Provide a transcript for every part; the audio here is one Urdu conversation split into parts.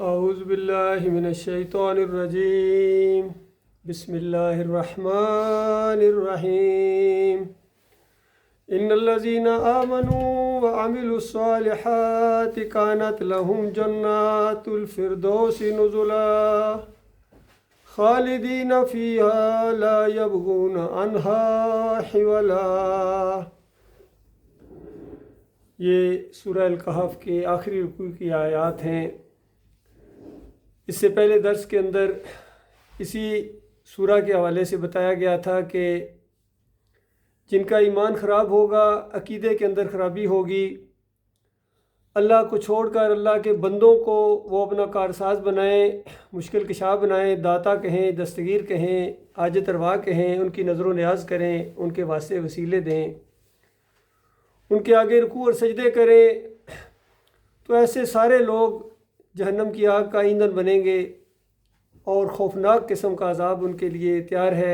اعوذ باللہ من الشیطان الرجیم بسم اللہ الرحمن الرحیم ان الذین آمنوا وعملوا الصالحات كانت لهم جنات الفردوس نزلا خالدین فیہا لا یبغون عنہا حولا۔ یہ سورہ الکہف کے آخری رکوع کی آیات ہیں۔ اس سے پہلے درس کے اندر اسی سورہ کے حوالے سے بتایا گیا تھا کہ جن کا ایمان خراب ہوگا، عقیدے کے اندر خرابی ہوگی، اللہ کو چھوڑ کر اللہ کے بندوں کو وہ اپنا کارساز بنائیں، مشکل کشا بنائیں، داتا کہیں، دستگیر کہیں، حاجت روا کہیں، ان کی نظر و نیاز کریں، ان کے واسطے وسیلے دیں، ان کے آگے رکوع اور سجدے کریں، تو ایسے سارے لوگ جہنم کی آگ کا ایندھن بنیں گے اور خوفناک قسم کا عذاب ان کے لیے تیار ہے۔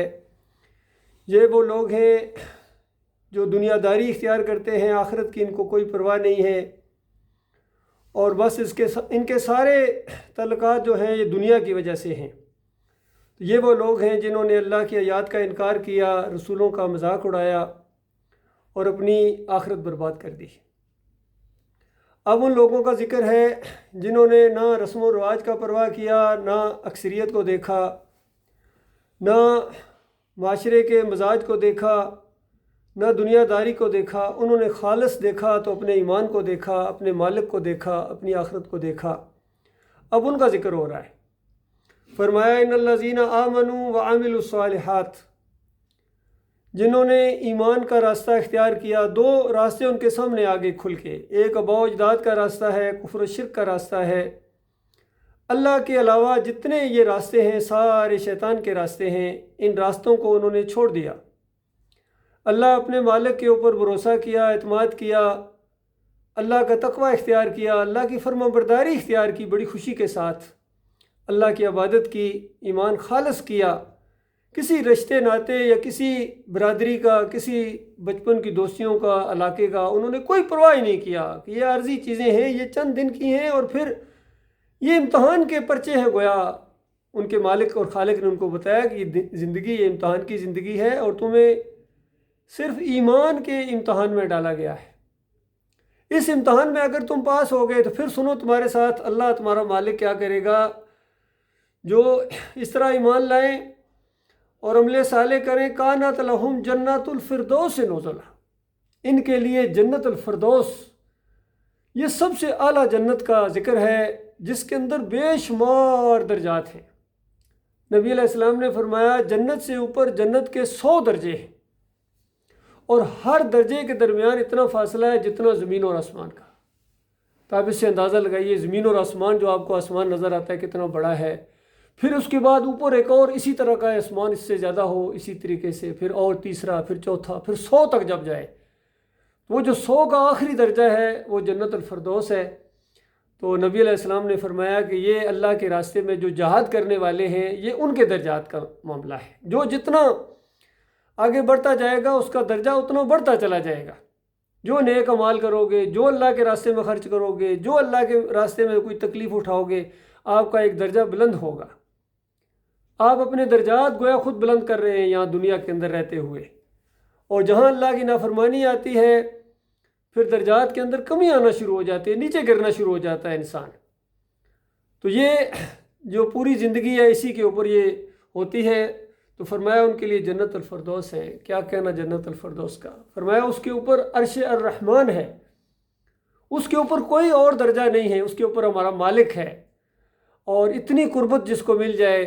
یہ وہ لوگ ہیں جو دنیا داری اختیار کرتے ہیں، آخرت کی ان کو کوئی پرواہ نہیں ہے، اور بس ان کے سارے تعلقات جو ہیں یہ دنیا کی وجہ سے ہیں۔ یہ وہ لوگ ہیں جنہوں نے اللہ کی آیات کا انکار کیا، رسولوں کا مذاق اڑایا اور اپنی آخرت برباد کر دی۔ اب ان لوگوں کا ذکر ہے جنہوں نے نہ رسم و رواج کا پرواہ کیا، نہ اکثریت کو دیکھا، نہ معاشرے کے مزاج کو دیکھا، نہ دنیا داری کو دیکھا، انہوں نے خالص دیکھا تو اپنے ایمان کو دیکھا، اپنے مالک کو دیکھا، اپنی آخرت کو دیکھا۔ اب ان کا ذکر ہو رہا ہے۔ فرمایا ان الذین آمنوا وعملوا الصالحات، جنہوں نے ایمان کا راستہ اختیار کیا۔ دو راستے ان کے سامنے آگے کھل کے، ایک آباء و اجداد کا راستہ ہے، کفر و شرک کا راستہ ہے۔ اللہ کے علاوہ جتنے یہ راستے ہیں سارے شیطان کے راستے ہیں، ان راستوں کو انہوں نے چھوڑ دیا۔ اللہ اپنے مالک کے اوپر بھروسہ کیا، اعتماد کیا، اللہ کا تقوی اختیار کیا، اللہ کی فرما برداری اختیار کی، بڑی خوشی کے ساتھ اللہ کی عبادت کی، ایمان خالص کیا، کسی رشتے ناتے یا کسی برادری کا، کسی بچپن کی دوستیوں کا، علاقے کا انہوں نے کوئی پرواہ ہی نہیں کیا کہ یہ عارضی چیزیں ہیں، یہ چند دن کی ہیں، اور پھر یہ امتحان کے پرچے ہیں۔ گویا ان کے مالک اور خالق نے ان کو بتایا کہ یہ زندگی، یہ امتحان کی زندگی ہے، اور تمہیں صرف ایمان کے امتحان میں ڈالا گیا ہے۔ اس امتحان میں اگر تم پاس ہو گئے تو پھر سنو تمہارے ساتھ اللہ تمہارا مالک کیا کرے گا۔ جو اس طرح ایمان لائیں اور عمل صالح کریں، کانت لہم جنات الفردوس نزلا، ان کے لیے جنت الفردوس، یہ سب سے اعلیٰ جنت کا ذکر ہے جس کے اندر بے شمار درجات ہیں۔ نبی علیہ السلام نے فرمایا جنت سے اوپر جنت کے 100 درجے ہیں، اور ہر درجے کے درمیان اتنا فاصلہ ہے جتنا زمین اور آسمان کا۔ تو آپ اس سے اندازہ لگائیے زمین اور آسمان، جو آپ کو آسمان نظر آتا ہے کتنا بڑا ہے، پھر اس کے بعد اوپر ایک اور اسی طرح کا آسمان اس سے زیادہ ہو، اسی طریقے سے پھر اور تیسرا، پھر چوتھا، پھر 100 تک جب جائے، وہ جو 100 کا آخری درجہ ہے وہ جنت الفردوس ہے۔ تو نبی علیہ السلام نے فرمایا کہ یہ اللہ کے راستے میں جو جہاد کرنے والے ہیں، یہ ان کے درجات کا معاملہ ہے۔ جو جتنا آگے بڑھتا جائے گا اس کا درجہ اتنا بڑھتا چلا جائے گا۔ جو نیک اعمال کرو گے، جو اللہ کے راستے میں خرچ کرو گے، جو اللہ کے راستے میں کوئی تکلیف اٹھاؤ گے، آپ کا ایک درجہ بلند ہوگا۔ آپ اپنے درجات گویا خود بلند کر رہے ہیں یہاں دنیا کے اندر رہتے ہوئے، اور جہاں اللہ کی نافرمانی آتی ہے پھر درجات کے اندر کمی آنا شروع ہو جاتی ہے، نیچے گرنا شروع ہو جاتا ہے انسان۔ تو یہ جو پوری زندگی ہے اسی کے اوپر یہ ہوتی ہے۔ تو فرمایا ان کے لیے جنت الفردوس ہے۔ کیا کہنا جنت الفردوس کا؟ فرمایا اس کے اوپر عرش الرحمن ہے، اس کے اوپر کوئی اور درجہ نہیں ہے، اس کے اوپر ہمارا مالک ہے۔ اور اتنی قربت جس کو مل جائے،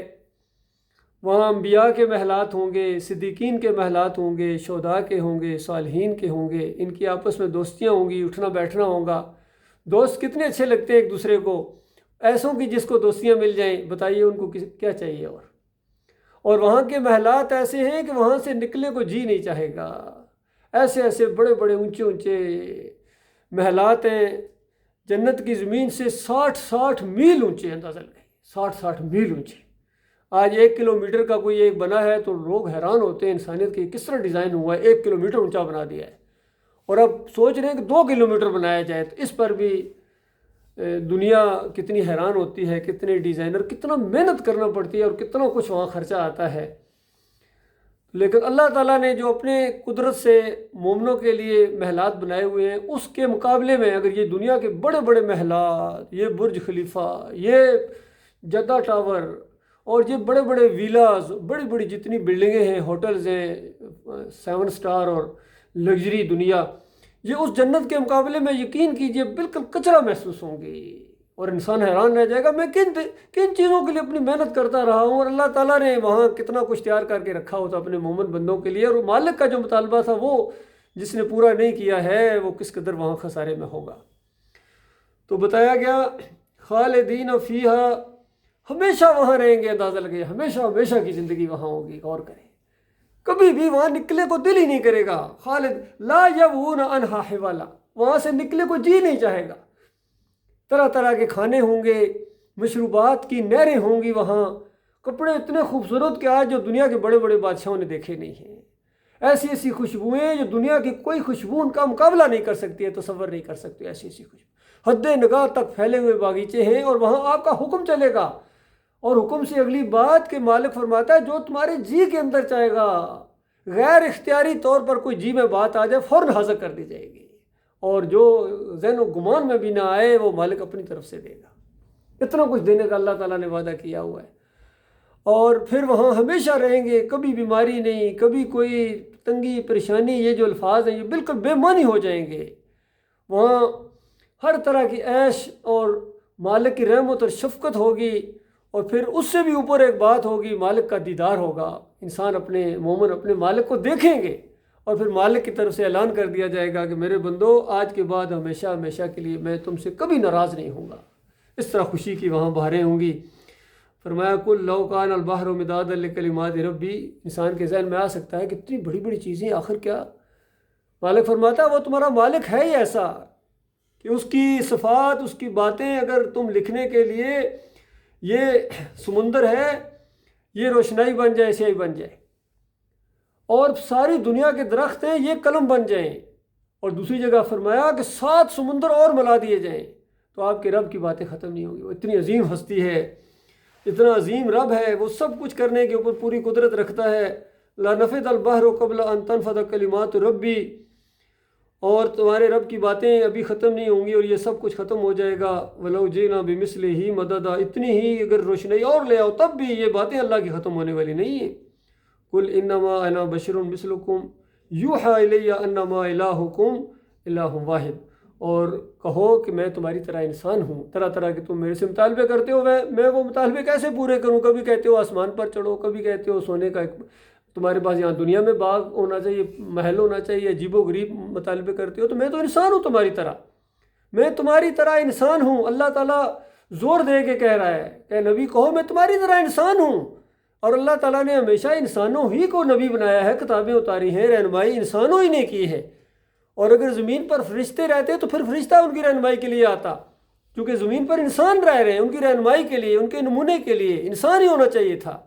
وہاں انبیاء کے محلات ہوں گے، صدیقین کے محلات ہوں گے، شہداء کے ہوں گے، صالحین کے ہوں گے، ان کی آپس میں دوستیاں ہوں گی، اٹھنا بیٹھنا ہوگا۔ دوست کتنے اچھے لگتے ہیں ایک دوسرے کو، ایسوں کی جس کو دوستیاں مل جائیں، بتائیے ان کو کیا چاہیے۔ اور وہاں کے محلات ایسے ہیں کہ وہاں سے نکلنے کو جی نہیں چاہے گا۔ ایسے ایسے بڑے بڑے اونچے اونچے محلات ہیں، جنت کی زمین سے 60 میل اونچے، اندازہ لگائیں 60 میل اونچے۔ آج 1 کلومیٹر کا کوئی ایک بنا ہے تو لوگ حیران ہوتے ہیں انسانیت کی کس طرح ڈیزائن ہوا ہے، 1 کلومیٹر اونچا بنا دیا ہے، اور اب سوچ رہے ہیں کہ 2 کلومیٹر بنایا جائے۔ تو اس پر بھی دنیا کتنی حیران ہوتی ہے، کتنے ڈیزائنر، کتنا محنت کرنا پڑتی ہے اور کتنا کچھ وہاں خرچہ آتا ہے، لیکن اللہ تعالیٰ نے جو اپنے قدرت سے مومنوں کے لیے محلات بنائے ہوئے ہیں، اس کے مقابلے میں اگر یہ دنیا کے بڑے بڑے محلات، یہ برج خلیفہ، یہ جدہ ٹاور اور یہ بڑے بڑے ویلاز، بڑی بڑی جتنی بلڈنگیں ہیں، ہوٹلز ہیں، 7 اسٹار اور لگژری دنیا، یہ اس جنت کے مقابلے میں یقین کیجئے بالکل کچرا محسوس ہوں گی، اور انسان حیران رہ جائے گا میں کن چیزوں کے لیے اپنی محنت کرتا رہا ہوں، اور اللہ تعالیٰ نے وہاں کتنا کچھ تیار کر کے رکھا ہوتا اپنے مومن بندوں کے لیے، اور مالک کا جو مطالبہ تھا وہ جس نے پورا نہیں کیا ہے وہ کس قدر وہاں خسارے میں ہوگا۔ تو بتایا گیا خالدین فیہا، ہمیشہ وہاں رہیں گے، اندازہ لگے ہمیشہ ہمیشہ کی زندگی وہاں ہوگی، غور کریں، کبھی بھی وہاں نکلے کو دل ہی نہیں کرے گا، خالد لا یبغون عنہا حوالا، وہاں سے نکلے کو جی نہیں چاہے گا، طرح طرح کے کھانے ہوں گے، مشروبات کی نہریں ہوں گی وہاں، کپڑے اتنے خوبصورت کہ آج جو دنیا کے بڑے بڑے بادشاہوں نے دیکھے نہیں ہیں، ایسی ایسی خوشبوئیں جو دنیا کی کوئی خوشبو ان کا مقابلہ نہیں کر سکتی ہے، تصور نہیں کر سکتے، ایسی ایسی خوشبو، حد نگاہ تک پھیلے ہوئے باغیچے ہیں، اور وہاں آپ کا حکم چلے گا، اور حکم سے اگلی بات کہ مالک فرماتا ہے جو تمہارے جی کے اندر چاہے گا، غیر اختیاری طور پر کوئی جی میں بات آ جائے فوراً حاضر کر دی جائے گی، اور جو ذہن و گمان میں بھی نہ آئے وہ مالک اپنی طرف سے دے گا، اتنا کچھ دینے کا اللہ تعالیٰ نے وعدہ کیا ہوا ہے، اور پھر وہاں ہمیشہ رہیں گے، کبھی بیماری نہیں، کبھی کوئی تنگی پریشانی، یہ جو الفاظ ہیں یہ بالکل بے معنی ہو جائیں گے، وہاں ہر طرح کی عیش اور مالک کی رحمت اور شفقت ہوگی، اور پھر اس سے بھی اوپر ایک بات ہوگی، مالک کا دیدار ہوگا، انسان اپنے مومن اپنے مالک کو دیکھیں گے، اور پھر مالک کی طرف سے اعلان کر دیا جائے گا کہ میرے بندو آج کے بعد ہمیشہ ہمیشہ کے لیے میں تم سے کبھی ناراض نہیں ہوں گا، اس طرح خوشی کی وہاں بہاریں ہوں گی۔ فرمایا کل لو کان البحر مدادا لکلمات ربی، انسان کے ذہن میں آ سکتا ہے کہ اتنی بڑی بڑی چیزیں آخر کیا، مالک فرماتا ہے وہ تمہارا مالک ہے ہی ایسا کہ اس کی صفات، اس کی باتیں اگر تم لکھنے کے لیے یہ سمندر ہے، یہ روشنائی بن جائے، سیاہی بن جائے، اور ساری دنیا کے درخت ہیں یہ قلم بن جائیں، اور دوسری جگہ فرمایا کہ 7 سمندر اور ملا دیے جائیں، تو آپ کے رب کی باتیں ختم نہیں ہوں گی، وہ اتنی عظیم ہستی ہے، اتنا عظیم رب ہے، وہ سب کچھ کرنے کے اوپر پوری قدرت رکھتا ہے، لا نفد البحر قبل ان تنفد کلمات ربی، اور تمہارے رب کی باتیں ابھی ختم نہیں ہوں گی اور یہ سب کچھ ختم ہو جائے گا، ولو جئنا بمثلہ مددا، اتنی ہی اگر روشنائی اور لے آؤ تب بھی یہ باتیں اللہ کی ختم ہونے والی نہیں ہیں۔ قل انما انا بشر مثلکم یوحی الی انما الہکم الہ واحد، اور کہو کہ میں تمہاری طرح انسان ہوں، طرح طرح کے تم میرے سے مطالبے کرتے ہو، میں وہ مطالبے کیسے پورے کروں، کبھی کہتے ہو آسمان پر چڑھو، کبھی کہتے ہو سونے کا ایک تمہارے پاس یہاں دنیا میں باغ ہونا چاہیے، محل ہونا چاہیے، عجیب و غریب مطالبے کرتے ہو، تو میں تو انسان ہوں تمہاری طرح، میں تمہاری طرح انسان ہوں، اللہ تعالیٰ زور دے کے کہہ رہا ہے کہ نبی کہو میں تمہاری طرح انسان ہوں، اور اللہ تعالیٰ نے ہمیشہ انسانوں ہی کو نبی بنایا ہے، کتابیں اتاری ہیں، رہنمائی انسانوں ہی نے کی ہے، اور اگر زمین پر فرشتے رہتے تو پھر فرشتہ ان کی رہنمائی کے لیے آتا، کیونکہ زمین پر انسان رہ رہے ہیں، ان کی رہنمائی کے لیے، ان کے نمونے کے لیے انسان ہی ہونا چاہیے تھا۔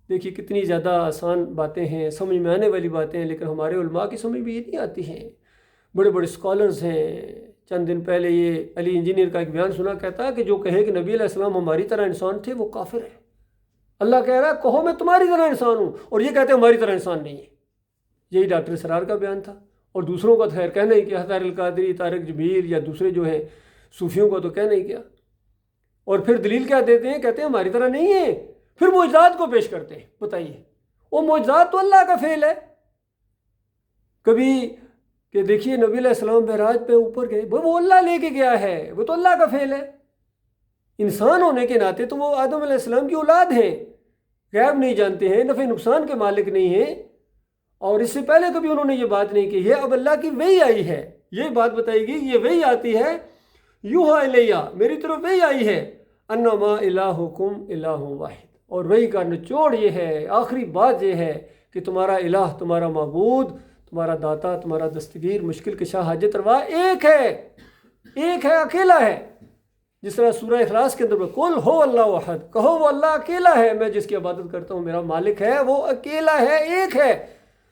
دیکھیے کتنی زیادہ آسان باتیں ہیں، سمجھ میں آنے والی باتیں ہیں، لیکن ہمارے علماء کی سمجھ بھی یہ نہیں آتی ہیں، بڑے بڑے اسکالرز ہیں، چند دن پہلے یہ علی انجینئر کا ایک بیان سنا، کہتا ہے کہ جو کہے کہ نبی علیہ السلام ہماری طرح انسان تھے وہ کافر ہے، اللہ کہہ رہا ہے کہو میں تمہاری طرح انسان ہوں، اور یہ کہتے ہیں ہماری طرح انسان نہیں ہے، یہی ڈاکٹر سرار کا بیان تھا، اور دوسروں کا خیر کہنا ہی کیا، طارق القادری، طارق جمیل یا دوسرے جو ہیں صوفیوں کا تو کہنا ہی کیا، اور پھر دلیل کیا دیتے ہیں، کہتے ہیں ہماری طرح نہیں ہے، پھر معجزات کو پیش کرتے ہیں، بتائیے وہ معجزات تو اللہ کا فعل ہے، کبھی کہ دیکھیے نبی علیہ السلام معراج پہ اوپر گئے، وہ اللہ لے کے گیا ہے، وہ تو اللہ کا فعل ہے، انسان ہونے کے ناطے تو وہ آدم علیہ السلام کی اولاد ہیں، غیب نہیں جانتے ہیں، نفع نقصان کے مالک نہیں ہیں، اور اس سے پہلے کبھی انہوں نے یہ بات نہیں کی ہے، اب اللہ کی وحی آئی ہے، یہ بات بتائی گی، یہ وحی آتی ہے، یوحی الیہ، میری طرف وحی آئی ہے، انما الہکم الہ واحد، اور وحی کا نچوڑ یہ ہے، آخری بات یہ ہے کہ تمہارا الہ، تمہارا معبود، تمہارا داتا، تمہارا دستگیر، مشکل کشا، حاجت روا ایک ہے، اکیلا ہے، جس طرح سورہ اخلاص کے اندر قل ہو اللہ احد، کہو وہ اللہ اکیلا ہے، میں جس کی عبادت کرتا ہوں میرا مالک ہے، وہ اکیلا ہے، ایک ہے،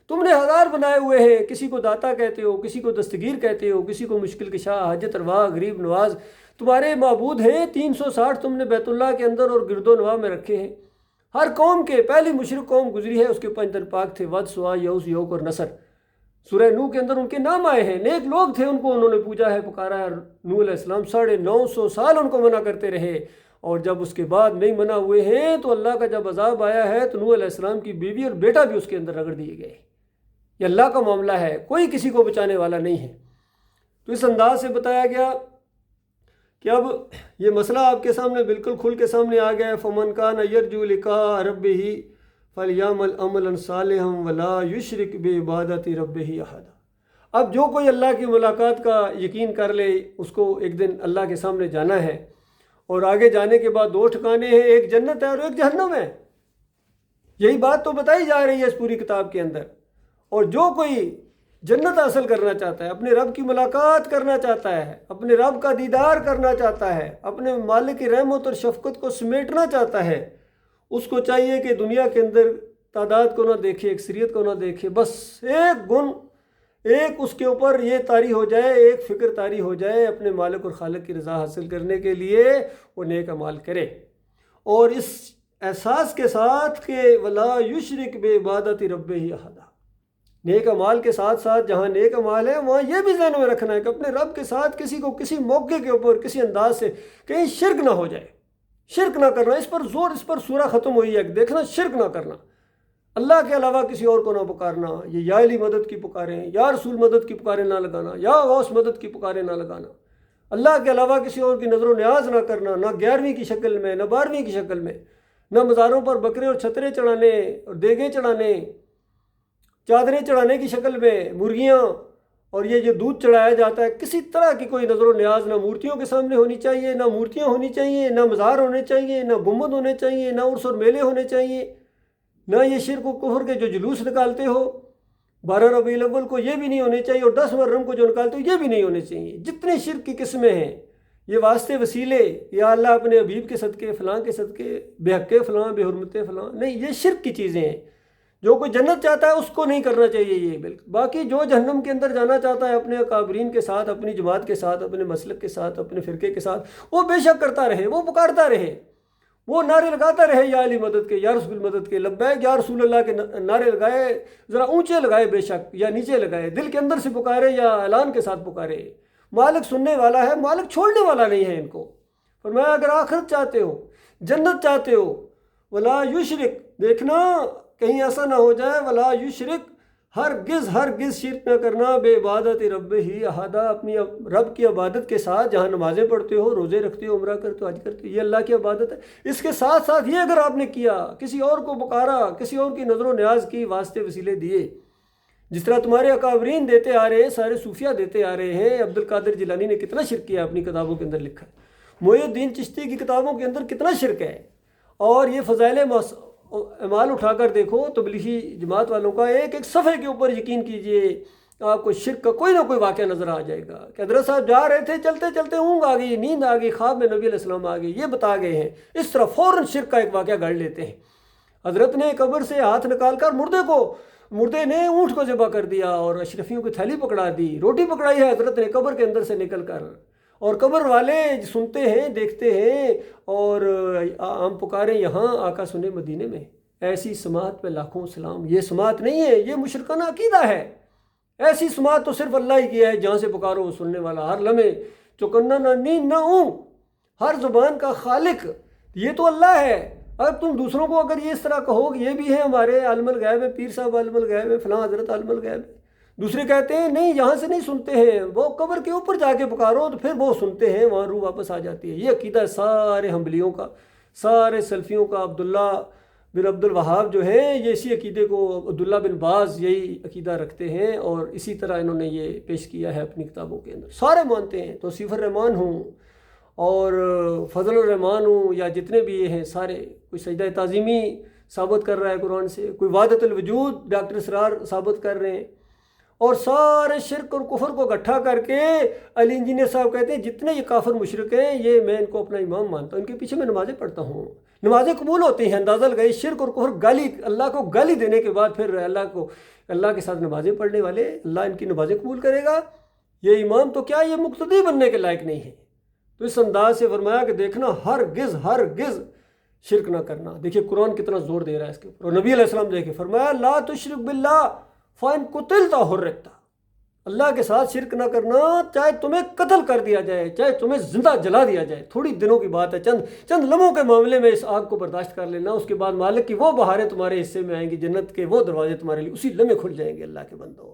تم نے 1000 بنائے ہوئے ہیں، کسی کو داتا کہتے ہو، کسی کو دستگیر کہتے ہو، کسی کو مشکل کشا، حاجت روا، غریب نواز، تمہارے معبود ہیں 360 تم نے بیت اللہ کے اندر اور گرد و نواح میں رکھے ہیں۔ ہر قوم کے پہلی مشرک قوم گزری ہے، اس کے 5 دن پاک تھے، ود، سوا، یوس، یوک اور نصر۔ سورہ نوح کے اندر ان کے نام آئے ہیں، نیک لوگ تھے، ان کو انہوں نے پوجا ہے، پکارا ہے۔ نوح علیہ السلام 950 سال ان کو منع کرتے رہے، اور جب اس کے بعد نہیں منع ہوئے ہیں تو اللہ کا جب عذاب آیا ہے تو نوح علیہ السلام کی بیوی اور بیٹا بھی اس کے اندر رگڑ دیے گئے۔ یہ اللہ کا معاملہ ہے، کوئی کسی کو بچانے والا نہیں ہے۔ تو اس انداز سے بتایا گیا کہ اب یہ مسئلہ آپ کے سامنے بالکل کھل کے سامنے آ گیا ہے۔ فمن کان یرجو لقاء ربہ فلیعمل عملا صالحا ولا یشرک بعبادۃ ربہ احدا۔ اب جو کوئی اللہ کی ملاقات کا یقین کر لے، اس کو ایک دن اللہ کے سامنے جانا ہے، اور آگے جانے کے بعد 2 ٹھکانے ہیں، ایک جنت ہے اور ایک جہنم ہے۔ یہی بات تو بتائی جا رہی ہے اس پوری کتاب کے اندر۔ اور جو کوئی جنت حاصل کرنا چاہتا ہے، اپنے رب کی ملاقات کرنا چاہتا ہے، اپنے رب کا دیدار کرنا چاہتا ہے، اپنے مالک کی رحمت اور شفقت کو سمیٹنا چاہتا ہے، اس کو چاہیے کہ دنیا کے اندر تعداد کو نہ دیکھے، اکثریت کو نہ دیکھے، بس ایک گن، ایک اس کے اوپر یہ طاری ہو جائے، ایک فکر طاری ہو جائے، اپنے مالک اور خالق کی رضا حاصل کرنے کے لیے وہ نیک اعمال کرے، اور اس احساس کے ساتھ کہ ولا یشرک بعبادۃ ربہ احدا۔ نیک اعمال کے ساتھ ساتھ جہاں نیک اعمال ہے وہاں یہ بھی ذہن میں رکھنا ہے کہ اپنے رب کے ساتھ کسی کو کسی موقع کے اوپر کسی انداز سے کہیں شرک نہ ہو جائے، شرک نہ کرنا، اس پر زور، اس پر سورہ ختم ہوئی ہے، دیکھنا شرک نہ کرنا، اللہ کے علاوہ کسی اور کو نہ پکارنا، یہ یا علی مدد کی پکاریں، یا رسول مدد کی پکاریں نہ لگانا، یا غوث مدد کی پکاریں نہ لگانا، اللہ کے علاوہ کسی اور کی نظر و نیاز نہ کرنا، نہ 11ویں کی شکل میں، نہ 12ویں کی شکل میں، نہ مزاروں پر بکرے اور چھترے چڑھانے اور دیگیں چڑھانے، چادریں چڑھانے کی شکل میں، مرغیاں اور یہ جو دودھ چڑھایا جاتا ہے، کسی طرح کی کوئی نظر و نیاز نہ مورتیوں کے سامنے ہونی چاہیے، نہ مورتیاں ہونی چاہیے، نہ مزار ہونے چاہیے، نہ گنبد ہونے چاہیے، نہ عرس اور میلے ہونے چاہیے، نہ یہ شرک و کفر کے جو جلوس نکالتے ہو 12 ربیع الاول کو، یہ بھی نہیں ہونے چاہیے، اور 10 محرم کو جو نکالتے ہو یہ بھی نہیں ہونے چاہیے۔ جتنے شرک کی قسمیں ہیں، یہ واسطے وسیلے، یا اللہ اپنے حبیب کے صدقے، فلاں کے صدقے، بے حق فلاں، بے حرمت فلاں، نہیں، یہ شرک کی چیزیں ہیں۔ جو کوئی جنت چاہتا ہے اس کو نہیں کرنا چاہیے یہ بالکل۔ باقی جو جہنم کے اندر جانا چاہتا ہے اپنے اکابرین کے ساتھ، اپنی جماعت کے ساتھ، اپنے مسلک کے ساتھ، اپنے فرقے کے ساتھ، وہ بے شک کرتا رہے، وہ پکارتا رہے، وہ نعرے لگاتا رہے، یا علی مدد کے، یا رسول مدد کے، لبیک یا رسول اللہ کے نعرے لگائے، ذرا اونچے لگائے بے شک، یا نیچے لگائے، دل کے اندر سے پکارے یا اعلان کے ساتھ پکارے۔ مالک سننے والا ہے، مالک چھوڑنے والا نہیں ہے ان کو۔ فرمایا اگر آخرت چاہتے ہو، جنت چاہتے ہو، ولا یشرک، دیکھنا کہیں ایسا نہ ہو جائے، ولا یشرک، ہرگز شرک نہ کرنا، بے عبادت رب ہی احدا، اپنی رب کی عبادت کے ساتھ، جہاں نمازیں پڑھتے ہو، روزے رکھتے ہو، عمرہ کرتے ہو، حج کرتے ہو، یہ اللہ کی عبادت ہے، اس کے ساتھ ساتھ یہ اگر آپ نے کیا، کسی اور کو پکارا، کسی اور کی نظر و نیاز کی، واسطے وسیلے دیے، جس طرح تمہارے اکابرین دیتے آ رہے ہیں، سارے صوفیہ دیتے آ رہے ہیں۔ عبد القادر جیلانی نے کتنا شرک کیا اپنی کتابوں کے اندر لکھا ہے، محی الدین چشتی کی کتابوں کے اندر کتنا شرک ہے، اور یہ فضائل اعمال اٹھا کر دیکھو تبلیغی جماعت والوں کا، ایک ایک صفحے کے اوپر یقین کیجئے آپ کو شرک کا کوئی نہ کوئی واقعہ نظر آ جائے گا کہ حضرت صاحب جا رہے تھے، چلتے چلتے اونگ آ گئی، نیند آ گئی، خواب میں نبی علیہ السلام آ گئی، یہ بتا گئے ہیں، اس طرح فوراً شرک کا ایک واقعہ گھڑ لیتے ہیں۔ حضرت نے قبر سے ہاتھ نکال کر مردے نے اونٹ کو ذبح کر دیا، اور اشرفیوں کی تھیلی پکڑا دی، روٹی پکڑائی ہے حضرت نے قبر کے اندر سے نکل کر، اور قبر والے سنتے ہیں، دیکھتے ہیں، اور ہم پکارے یہاں، آقا سنے مدینے میں۔ ایسی سماعت پہ لاکھوں سلام۔ یہ سماعت نہیں ہے، یہ مشرکانہ عقیدہ ہے۔ ایسی سماعت تو صرف اللہ ہی کی ہے، جہاں سے پکارو وہ سننے والا، ہر لمحے چوکنا نہ نیند نہ اونگ، ہر زبان کا خالق یہ تو اللہ ہے۔ اگر تم دوسروں کو اگر یہ اس طرح کہو کہ یہ بھی ہے ہمارے عالم الغیب ہے، پیر صاحب عالم الغیب ہے، فلاں حضرت عالم الغیب ہے، دوسرے کہتے ہیں نہیں یہاں سے نہیں سنتے ہیں، وہ قبر کے اوپر جا کے پکارو تو پھر وہ سنتے ہیں، وہاں روح واپس آ جاتی ہے۔ یہ عقیدہ سارے حنبلیوں کا، سارے سلفیوں کا، عبداللہ بن عبد الوہاب جو ہیں یہ اسی عقیدے کو، عبداللہ بن باز یہی عقیدہ رکھتے ہیں، اور اسی طرح انہوں نے یہ پیش کیا ہے اپنی کتابوں کے اندر۔ سارے مانتے ہیں، توصیف الرحمان ہوں اور فضل الرحمان ہوں، یا جتنے بھی یہ ہیں سارے، کوئی سجدہ تعظیمی ثابت کر رہا ہے قرآن سے، کوئی وحدت الوجود ڈاکٹر اسرار ثابت کر رہے ہیں، اور سارے شرک اور کفر کو اکٹھا کر کے علی انجینئر صاحب کہتے ہیں جتنے یہ کافر مشرک ہیں یہ میں ان کو اپنا امام مانتا ہوں، ان کے پیچھے میں نمازیں پڑھتا ہوں، نمازیں قبول ہوتی ہیں۔ اندازہ لگائی، شرک اور کفر، گالی، اللہ کو گالی دینے کے بعد پھر اللہ کے ساتھ نمازیں پڑھنے والے، اللہ ان کی نمازیں قبول کرے گا؟ یہ امام تو کیا، یہ مقتدی بننے کے لائق نہیں ہے۔ تو اس انداز سے فرمایا کہ دیکھنا ہرگز شرک نہ کرنا. دیکھیے قرآن کتنا زور دے رہا ہے اس کے اوپر. اور نبی علیہ السلام دیکھیں فرمایا لا تشرک باللہ فإن قتلت حرقت. اللہ کے ساتھ شرک نہ کرنا، چاہے تمہیں قتل کر دیا جائے، چاہے تمہیں زندہ جلا دیا جائے. تھوڑی دنوں کی بات ہے، چند لمحوں کے معاملے میں اس آگ کو برداشت کر لینا. اس کے بعد مالک کی وہ بہاریں تمہارے حصے میں آئیں گی، جنت کے وہ دروازے تمہارے لیے اسی لمحے کھل جائیں گے. اللہ کے بندوں،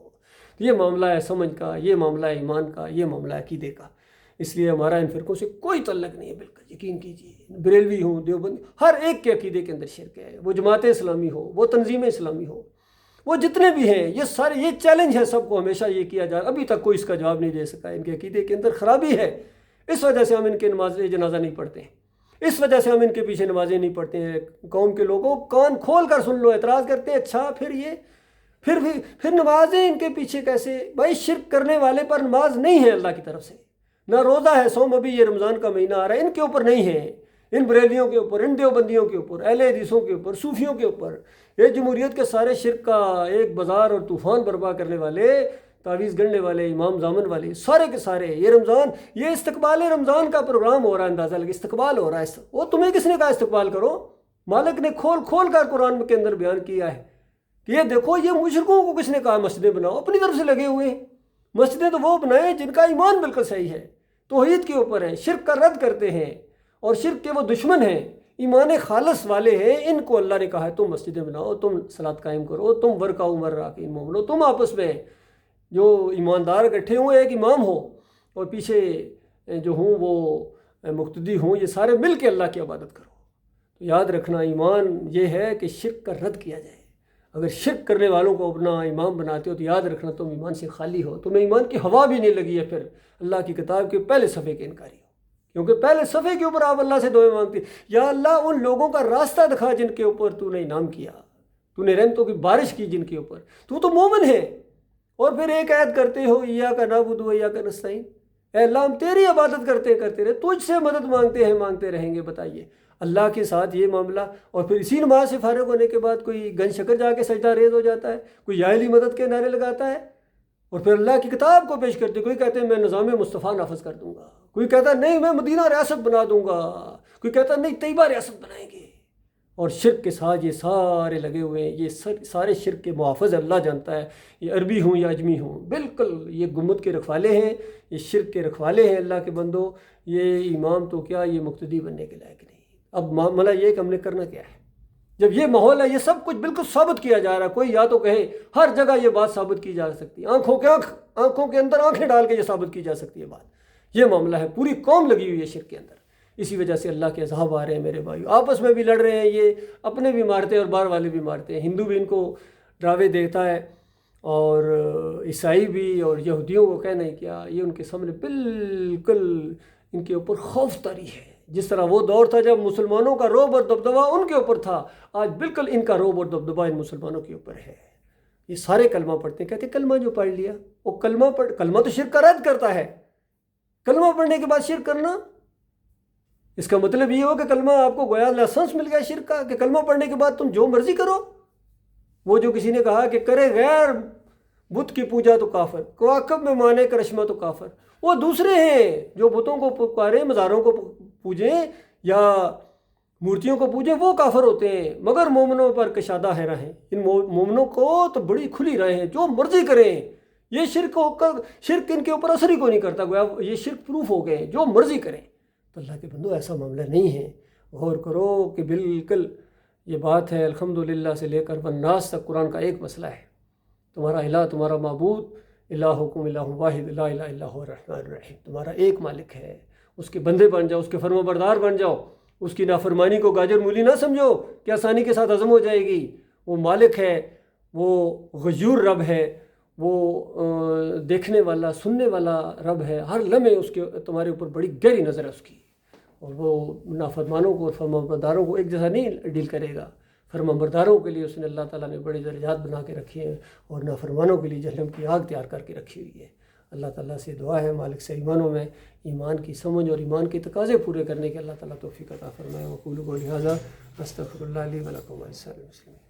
یہ معاملہ ہے سمجھ کا، یہ معاملہ ہے ایمان کا، یہ معاملہ ہے عقیدے کا. اس لیے ہمارا ان فرقوں سے کوئی تعلق نہیں ہے. بالکل یقین کیجیے، بریلوی ہوں، دیوبندی، ہر ایک کے عقیدے کے اندر شرک ہے. وہ جماعت اسلامی ہو، وہ تنظیم اسلامی ہو، وہ جتنے بھی ہیں، یہ سارے یہ چیلنج ہے سب کو. ہمیشہ یہ کیا جا رہا، ابھی تک کوئی اس کا جواب نہیں دے سکا. ان کے عقیدے کے اندر خرابی ہے، اس وجہ سے ہم ان کے نماز جنازہ نہیں پڑھتے ہیں، اس وجہ سے ہم ان کے پیچھے نمازیں نہیں پڑھتے ہیں. قوم کے لوگوں کان کھول کر سن لو، اعتراض کرتے ہیں اچھا پھر یہ پھر نمازیں ان کے پیچھے کیسے؟ بھائی شرک کرنے والے پر نماز نہیں ہے اللہ کی طرف سے، نہ روزہ ہے صوم. ابھی یہ رمضان کا مہینہ آ رہا ہے، ان کے اوپر نہیں ہے، ان بریلیوں کے اوپر، ان دیوبندیوں کے اوپر، اہل حدیثوں کے اوپر، صوفیوں کے اوپر. یہ جمہوریت کے سارے شرک کا ایک بازار اور طوفان برپا کرنے والے، تعویذ گڑنے والے، امام زامن والے، سارے کے سارے. یہ رمضان، یہ استقبال رمضان کا پروگرام ہو رہا ہے، اندازہ لگے استقبال ہو رہا ہے. وہ تمہیں کس نے کہا استقبال کرو؟ مالک نے کھول کر قرآن کے اندر بیان کیا ہے کہ یہ دیکھو، یہ مشرکوں کو کس نے کہا مسجدیں بناؤ؟ اپنی طرف سے لگے ہوئے ہیں. مسجدیں تو وہ بنائیں جن کا ایمان بالکل صحیح ہے، توحید کے اوپر ہیں، شرک کا رد کرتے ہیں، اور شرک کے وہ دشمن ہیں، ایمان خالص والے ہیں. ان کو اللہ نے کہا ہے تم مسجدیں بناؤ، تم صلاۃ قائم کرو، تم ورکعوا مع الراکعین مومنو، تم آپس میں جو ایماندار اکٹھے ہوں، ایک امام ہو اور پیچھے جو ہوں وہ مقتدی ہوں، یہ سارے مل کے اللہ کی عبادت کرو. تو یاد رکھنا، ایمان یہ ہے کہ شرک کا رد کیا جائے. اگر شرک کرنے والوں کو اپنا امام بناتے ہو تو یاد رکھنا تم ایمان سے خالی ہو، تمہیں ایمان کی ہوا بھی نہیں لگی ہے. پھر اللہ کی کتاب کے پہلے صفحے کے انکاری ہو، کیونکہ پہلے صفحے کے اوپر آپ اللہ سے دعائیں مانگتے، یا اللہ ان لوگوں کا راستہ دکھا جن کے اوپر تو نے انعام کیا، تو نے رحمتوں کی بارش کی جن کے اوپر، تو مومن ہے. اور پھر ایک عہد کرتے ہو ایاک نعبد و ایاک نستعین، اے اللہ ہم تیری عبادت کرتے رہے، تجھ سے مدد مانگتے رہیں گے. بتائیے اللہ کے ساتھ یہ معاملہ. اور پھر اسی نماز سے فارغ ہونے کے بعد کوئی گن شکر جا کے سجدہ ریز ہو جاتا ہے، کوئی یا علی مدد کے نعرے لگاتا ہے، اور پھر اللہ کی کتاب کو پیش کرتے. کوئی کہتے ہیں میں نظام مصطفیٰ نافذ کر دوں گا، کوئی کہتا ہے نہیں میں مدینہ ریاست بنا دوں گا، کوئی کہتا ہے نہیں طیبہ ریاست بنائیں گے. اور شرک کے ساتھ یہ سارے لگے ہوئے ہیں. یہ سارے شرک کے محافظ اللہ جانتا ہے، یہ عربی ہوں یا اجمی ہوں، بالکل یہ گمت کے رکھوالے ہیں، یہ شرک کے رکھوالے ہیں. اللہ کے بندو، یہ امام تو کیا، یہ مقتدی بننے کے لائق نہیں. اب معاملہ یہ کہ ہم نے کرنا کیا ہے؟ جب یہ ماحول ہے، یہ سب کچھ بالکل ثابت کیا جا رہا ہے. کوئی یا تو کہے ہر جگہ یہ بات ثابت کی جا سکتی ہے، آنکھوں کے اندر آنکھیں ڈال کے یہ ثابت کی جا سکتی ہے بات. یہ معاملہ ہے، پوری قوم لگی ہوئی ہے شرک کے اندر. اسی وجہ سے اللہ کے عذاب آ رہے ہیں میرے بھائیو. آپس میں بھی لڑ رہے ہیں، یہ اپنے بھی مارتے ہیں اور باہر والے بھی مارتے ہیں. ہندو بھی ان کو ڈراوے دیتا ہے، اور عیسائی بھی، اور یہودیوں کو کہنا ہی کیا، یہ ان کے سامنے بالکل ان کے اوپر خوف طاری ہے. جس طرح وہ دور تھا جب مسلمانوں کا رعب اور دبدبہ ان کے اوپر تھا، آج بالکل ان کا رعب اور دبدبہ ان مسلمانوں کے اوپر ہے. یہ سارے کلمہ پڑھتے ہیں، کہتے ہیں کلمہ جو پڑھ لیا، وہ کلمہ تو شرک کا رد کرتا ہے. کلمہ پڑھنے کے بعد شرک کرنا، اس کا مطلب یہ ہو کہ کلمہ آپ کو گویا لائسنس مل گیا شرک کا، کہ کلمہ پڑھنے کے بعد تم جو مرضی کرو. وہ جو کسی نے کہا کہ کرے غیر بت کی پوجا تو کافر، کواکب میں مانے کرشمہ تو کافر. وہ دوسرے ہیں جو بتوں کو پکاریں، مزاروں کو پوجیں یا مورتیوں کو پوجیں، وہ کافر ہوتے ہیں. مگر مومنوں پر کشادہ ہے راہیں، ان مومنوں کو تو بڑی کھلی راہیں ہیں، جو مرضی کریں. یہ شرک ان کے اوپر اثر ہی کو نہیں کرتا، گویا یہ شرک پروف ہو گئے، جو مرضی کریں. تو اللہ کے بندو ایسا معاملہ نہیں ہے. غور کرو کہ بالکل یہ بات ہے الحمدللہ سے لے کر والناس تک قرآن کا ایک مسئلہ ہے. تمہارا الہ، تمہارا معبود، الہکم الہ واحد لا الہ الا هو الرحمن الرحیم. تمہارا ایک مالک ہے، اس کے بندے بن جاؤ، اس کے فرما بردار بن جاؤ. اس کی نافرمانی کو گاجر مولی نہ سمجھو کہ آسانی کے ساتھ ہضم ہو جائے گی. وہ مالک ہے، وہ غیور رب ہے، وہ دیکھنے والا، سننے والا رب ہے. ہر لمحے اس کے تمہارے اوپر بڑی گہری نظر ہے اس کی. اور وہ نافرمانوں کو اور فرمانبرداروں کو ایک جیسا نہیں ڈیل کرے گا. فرمانبرداروں کے لیے اس نے اللہ تعالیٰ نے بڑے درجات بنا کے رکھے ہیں، اور نافرمانوں کے لیے جہنم کی آگ تیار کر کے رکھی ہوئی ہے. اللہ تعالیٰ سے دعا ہے مالک سے ایمانوں میں ایمان کی سمجھ اور ایمان کے تقاضے پورے کرنے کے اللہ تعالیٰ توفیق عطا فرمائے. وقولوا قولی ھذا استغفر اللہ لی ولکم ولسائر المسلمین.